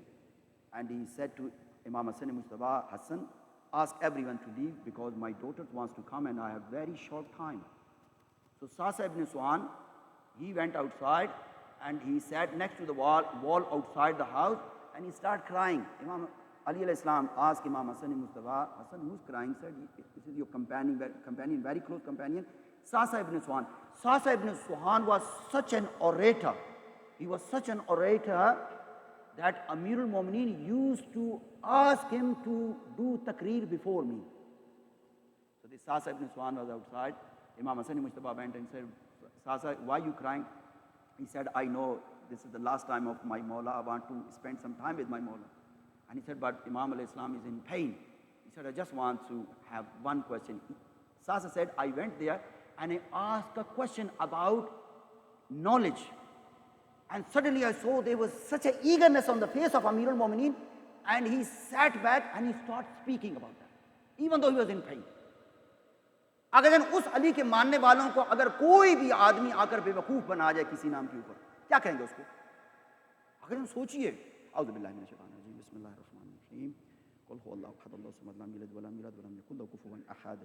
and he said to Imam Hassan Mustafa, Hassan, ask everyone to leave because my daughter wants to come and I have very short time. So Sasa ibn Suhan, he went outside and he sat next to the wall outside the house, and he started crying. Imam Ali alayhi salam asked Imam Hassan Mustafa, Hassan, who's crying? He said, this is your companion, very close companion, Sasa ibn Suhan. Sasa ibn Suhan was such an orator. He was such an orator that Amir al-Mu'mineen used to ask him to do takreer before me. So this Sasa ibn Suhan was outside. Imam Hassan Mustafa went and said, Sasa, why are you crying? He said, I know this is the last time of my Mawla. I want to spend some time with my Mawla. And he said, but Imam alayhi salam is in pain. He said, I just want to have one question. Sasa said, I went there and I asked a question about knowledge. And suddenly I saw there was such an eagerness on the face of Amir al-Mu'mineen, and he sat back and he started speaking about that, even though he was in pain. اگر اس علی کے ماننے والوں کو اگر کوئی بھی آدمی آ کر بے وقوف بنا جائے کسی نام کے اوپر, کیا کہیں گے اس کو؟ اگر سوچئے. اعوذ باللہ من الشیطان الرجیم, بسم اللہ الرحمن الرحیم, قل هو اللہ احد اللہ الصمد لم یلد ولم یولد ولم یکن له کفوا احد.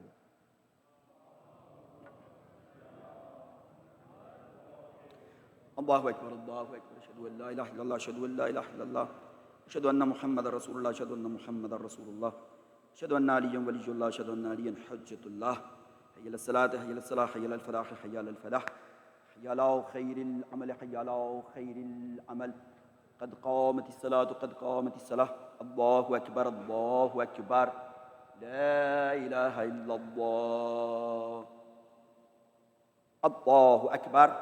اللہ اکبر, اللہ اکبر, اشہد ان لا الہ الا اللہ, اشہد ان لا الہ الا اللہ, اشہد ان محمد رسول اللہ, اشہد ان محمد رسول اللہ, اشہد ان علی ولی اللہ, اشہد ان علی حجۃ اللہ. حی علی الصلاۃ, حی علی الصلاح, حی علی الفلاح, حی علی الفلاح, حی علی خیر العمل, حی علی خیر العمل, قد قامت الصلاۃ, قد قامت الصلاۃ. اللہ اکبر, اللہ اکبر, لا الہ الا اللہ, اللہ اکبر.